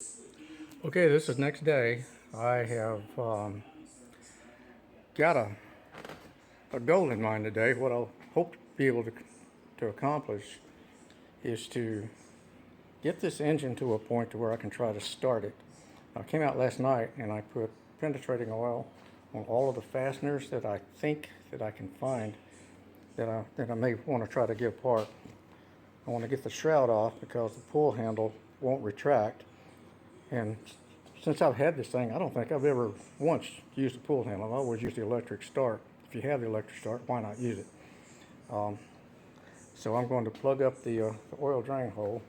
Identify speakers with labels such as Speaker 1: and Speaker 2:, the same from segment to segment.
Speaker 1: Okay, this is next day. I have got a goal in mind today. What I'll hope to be able to accomplish is to get this engine to a point to where I can try to start it. I came out last night and I put penetrating oil on all of the fasteners that I think that I can find that I may want to try to get apart. I want to get the shroud off because the pull handle won't retract, and since I've had this thing, I don't think I've ever once used a pull handle. I've always used the electric start. If you have the electric start, why not use it? So I'm going to plug up the oil drain hole.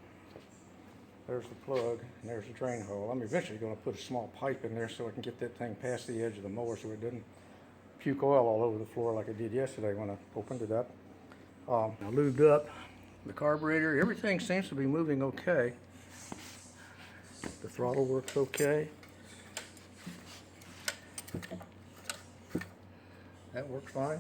Speaker 1: There's the plug, and there's the drain hole. I'm eventually going to put a small pipe in there so I can get that thing past the edge of the mower so it doesn't puke oil all over the floor like it did yesterday when I opened it up. I lubed up the carburetor. Everything seems to be moving okay. The throttle works okay. That works fine.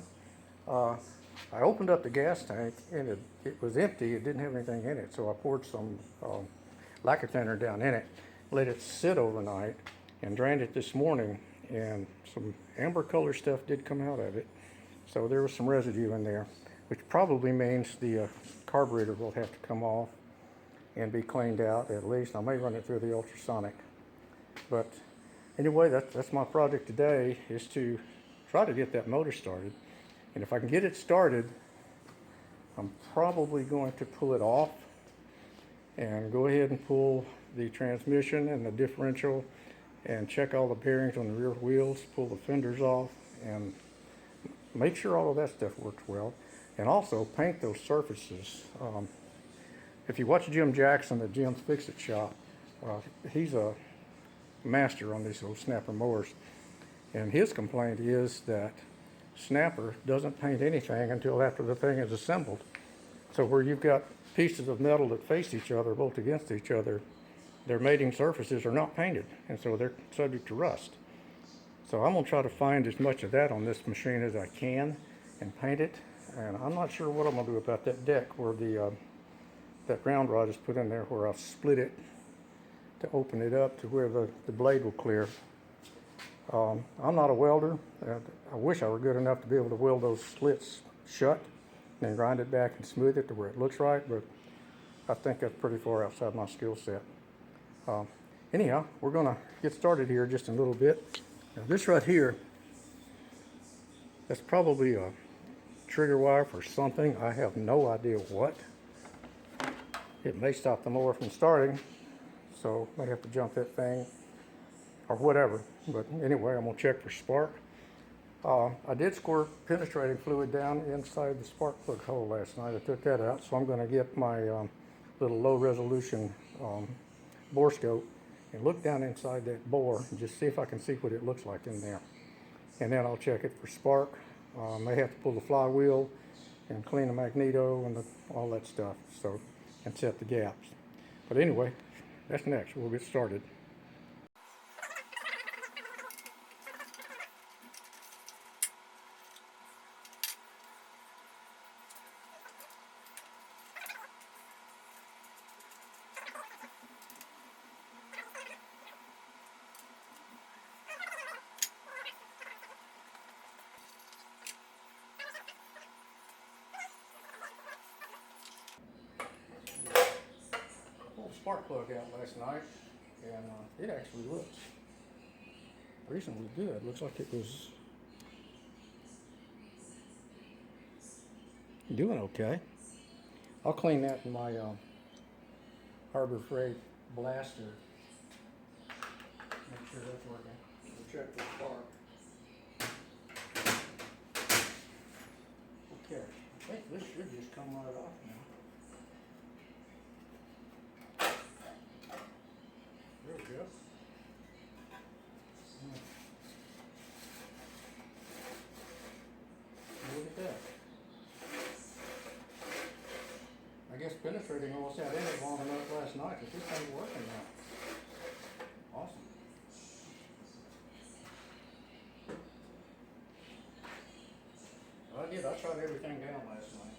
Speaker 1: I opened up the gas tank and it was empty. It didn't have anything in it, so I poured some lacquer thinner down in it, let it sit overnight, and drained it this morning. And some amber color stuff did come out of it, so there was some residue in there, which probably means the carburetor will have to come off and be cleaned out at least. I may run it through the ultrasonic, but anyway, that's my project today, is to try to get that motor started. And if I can get it started, I'm probably going to pull it off and go ahead and pull the transmission and the differential and check all the bearings on the rear wheels, pull the fenders off, and make sure all of that stuff works well. And also paint those surfaces. If you watch Jim Jackson at Jim's Fix-It Shop, he's a master on these old snapper mowers. And his complaint is that Snapper doesn't paint anything until after the thing is assembled. So where you've got pieces of metal that face each other, both against each other, their mating surfaces are not painted, and so they're subject to rust. So I'm going to try to find as much of that on this machine as I can and paint it. And I'm not sure what I'm going to do about that deck where that round rod is put in there, where I'll split it to open it up to where the blade will clear. I'm not a welder. I wish I were good enough to be able to weld those slits shut and then grind it back and smooth it to where it looks right, but I think that's pretty far outside my skill set. Anyhow, we're going to get started here just in a little bit. Now, this right here, that's probably a trigger wire for something. I have no idea what. It may stop the mower from starting, so I may have to jump that thing or whatever. But anyway, I'm going to check for spark. I did squirt penetrating fluid down inside the spark plug hole last night. I took that out, so I'm going to get my little low resolution bore scope and look down inside that bore and just see if I can see what it looks like in there. And then I'll check it for spark. May have to pull the flywheel and clean the magneto and all that stuff, so, and set the gaps. But anyway, that's next. We'll get started. Pulled the spark plug out last night, and it actually looks reasonably good. Looks like it was doing okay. I'll clean that in my Harbor Freight blaster. Make sure that's working. We'll check the spark. Okay, I think this should just come right off now. There we go. Look at that. I guess penetrating oil sat in it long enough last night that this thing's working now. Awesome. I did. I shot everything down last night.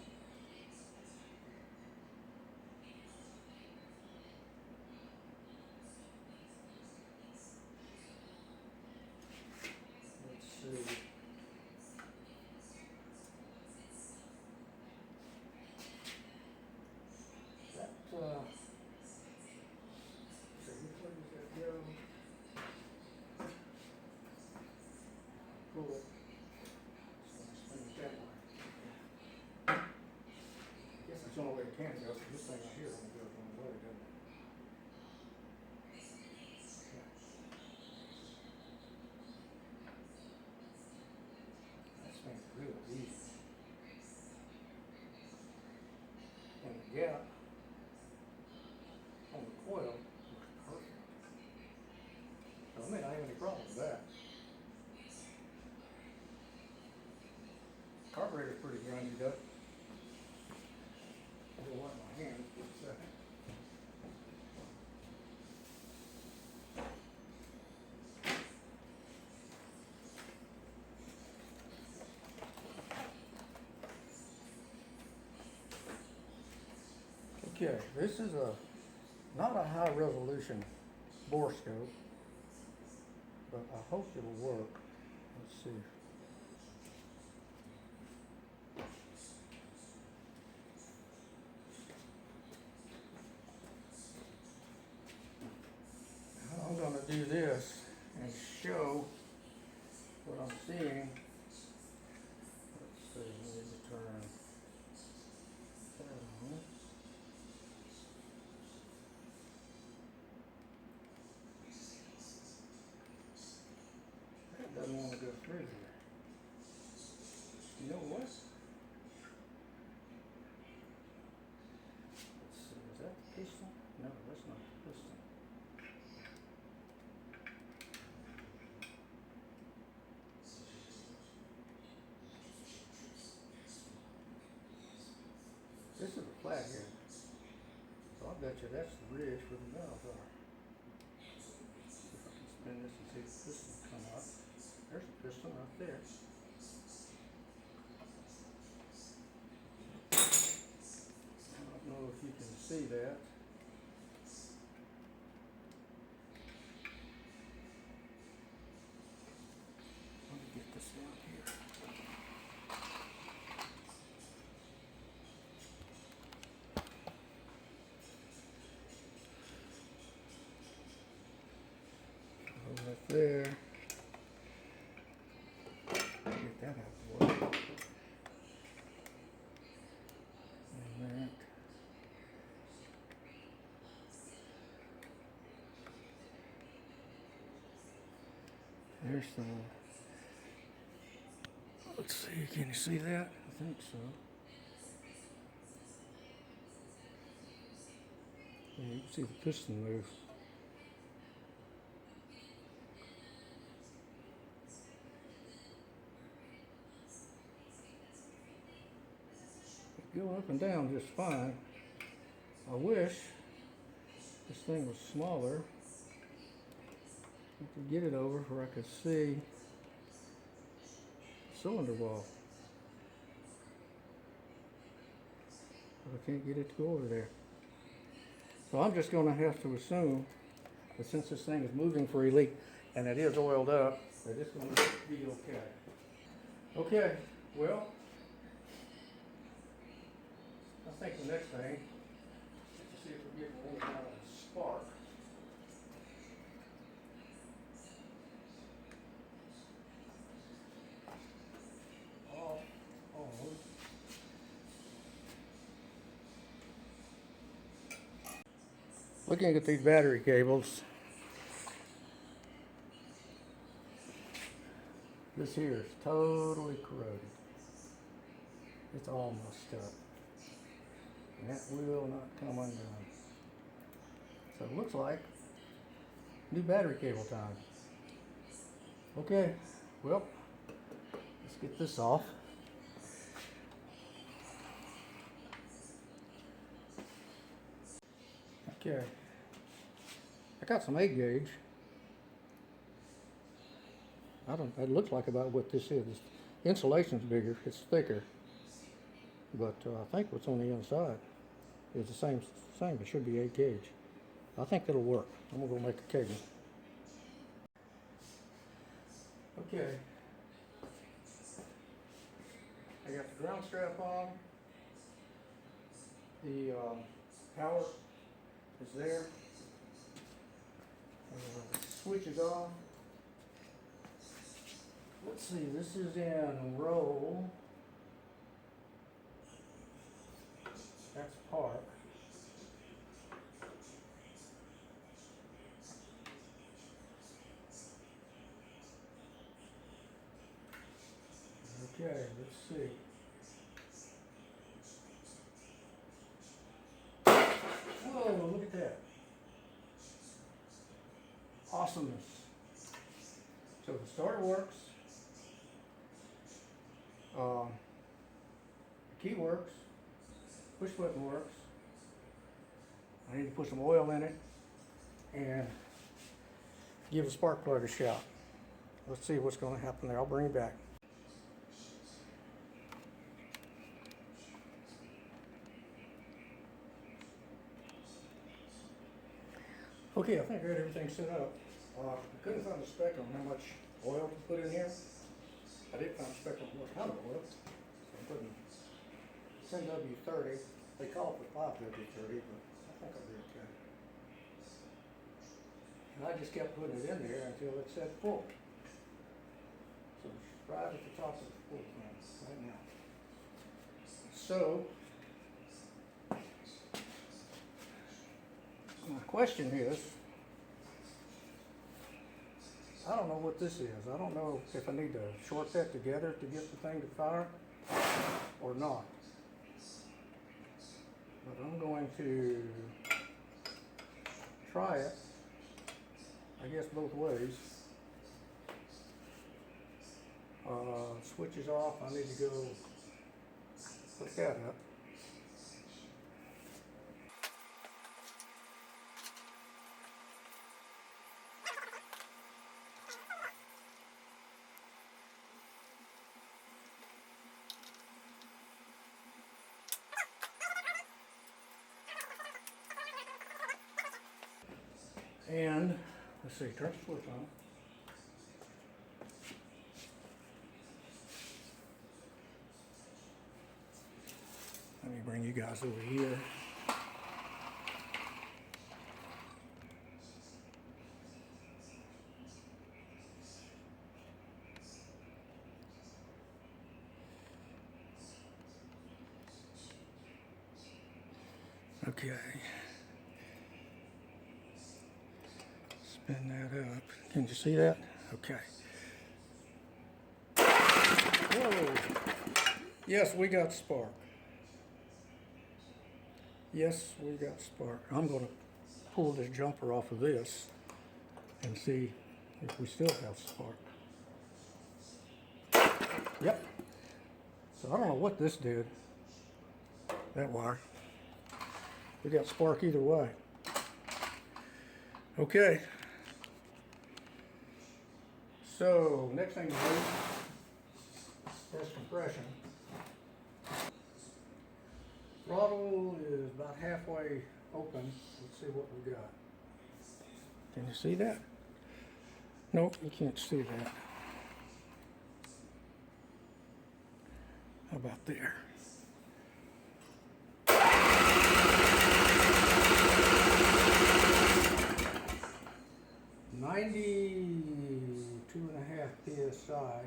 Speaker 1: thing goes, this thing right here only goes one way, doesn't it? That's makes it real easy. And the gap on the coil looks perfect. I mean, I have any problem with that. Carburetor's pretty grungy up. I don't want my hands for a second. Okay, this is not a high resolution bore scope, but I hope it'll work. Let's see. I'm going to do this and show what I'm seeing. Let's see, let me turn that on. That doesn't want to go through here. You know what? Let's see, is that the piston? No, that's not the piston. This is a flathead, so I bet you that's the ridge where the valves are. See if I can spin this and see the piston come up. There's the piston right there. I don't know if you can see that. Let me get this down here. Right there. Get that out of the way. And that. There's the. Let's see, can you see that? I think so. Yeah, you can see the piston move. Go up and down just fine. I wish this thing was smaller. I could get it over where I could see the cylinder wall. But I can't get it to go over there. So I'm just going to have to assume that since this thing is moving freely and it is oiled up, that it's going to be okay. Okay, well, I think the next thing is to see if we're getting any kind of spark. Looking at these battery cables, this here is totally corroded. It's all messed up. And that will not come undone. So it looks like new battery cable time. Okay, well, let's get this off. Okay, I got some 8 gauge. It looks like about what this is. The insulation's bigger, it's thicker. But I think what's on the inside is the same. It should be 8 gauge. I think it'll work. I'm gonna go make a cable. Okay. I got the ground strap on. The power is there. Switch is on. Let's see, this is in row. That's park. Okay, let's see. Whoa, look at that. Awesomeness. So the starter works. The key works. Push button works. I need to put some oil in it and give the spark plug a shot. Let's see what's going to happen there. I'll bring it back. Okay, I think I got everything set up. I couldn't find a spec on how much oil to put in here. I did find a spec on what kind of oil. So I'm putting 10W30. They call it for 5W30, but I think I'll be okay. And I just kept putting it in there until it said full. So it's right at the top of the full thing right now. So my question is, I don't know what this is. I don't know if I need to short that together to get the thing to fire or not. But I'm going to try it, I guess both ways. Switch is off. I need to go put that up. And let's see, turn the switch on. Let me bring you guys over here. Okay. Spin that up. Can you see that? Okay. Whoa. Yes, we got spark. Yes, we got spark. I'm going to pull this jumper off of this and see if we still have spark. Yep. So I don't know what this did. That wire. We got spark either way. Okay. So next thing to do, test compression. Throttle is about halfway open. Let's see what we got. Can you see that? Nope, you can't see that. How about there? PSI.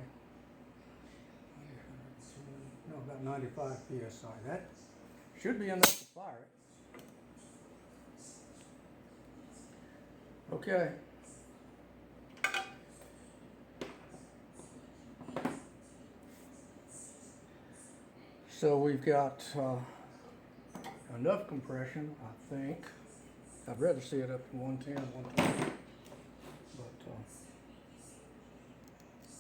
Speaker 1: No, about 95 PSI. That should be enough to fire it. Okay. So we've got enough compression, I think. I'd rather see it up to 110, 120.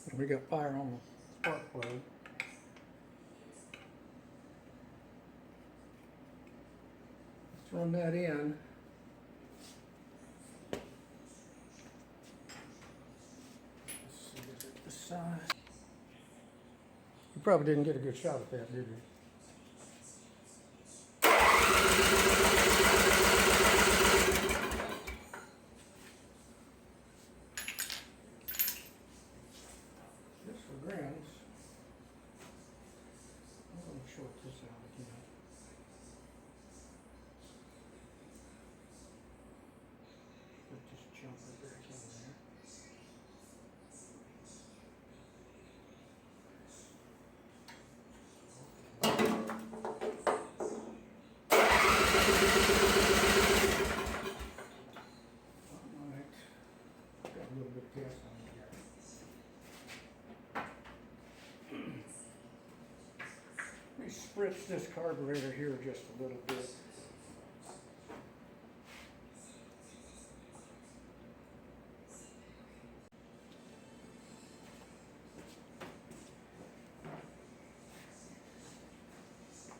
Speaker 1: But we got fire on the spark plug. Let's run that in. Let's see, is it this side? You probably didn't get a good shot at that, did you? Just for grins, I'm going to short this out again. Let's just jump it back in there. Got a little bit of gas on here. spritz this carburetor here just a little bit.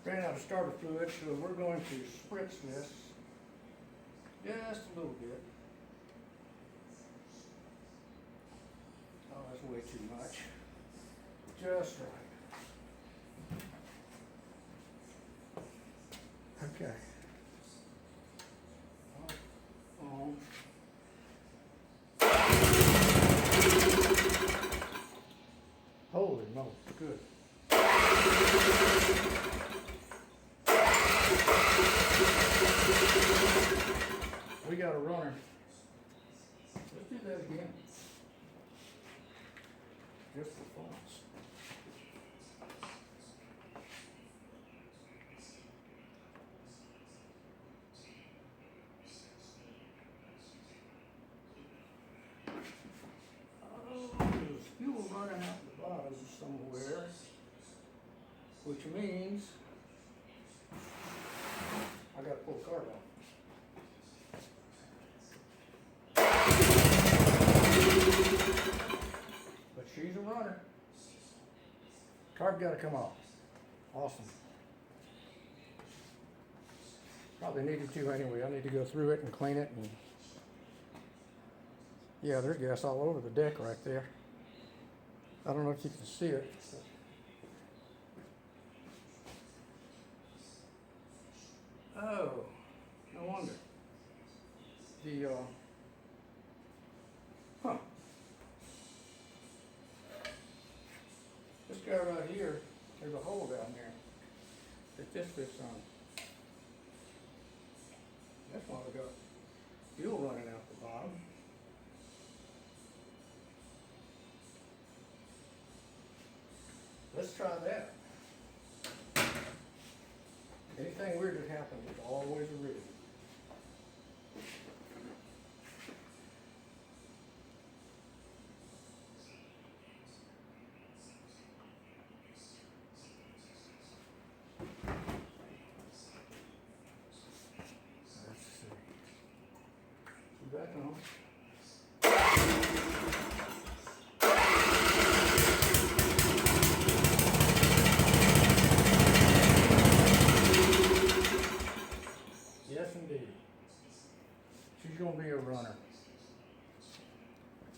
Speaker 1: Ran out of starter fluid, so we're going to spritz this just a little bit. Oh, that's way too much. Just right. Okay. On. Holy moly, good. We got a runner. Let's do that again. Just for fun. Oh, there's fuel running out the bottom somewhere, which means I got to pull the carb off. But she's a runner. Carb got to come off. Awesome. Probably needed to anyway. I need to go through it and clean it. And yeah, there's gas all over the deck right there. I don't know if you can see it. Oh, no wonder. The this guy right here, there's a hole down there that this fits on. That's why we got fuel running out the bottom. Let's try that. Anything weird that happens is always a reason. Let's see. Put that on. Yes, indeed. She's going to be a runner.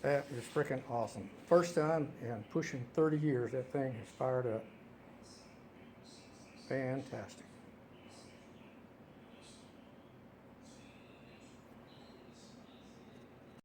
Speaker 1: That is freaking awesome. First time in pushing 30 years, that thing is fired up. Fantastic.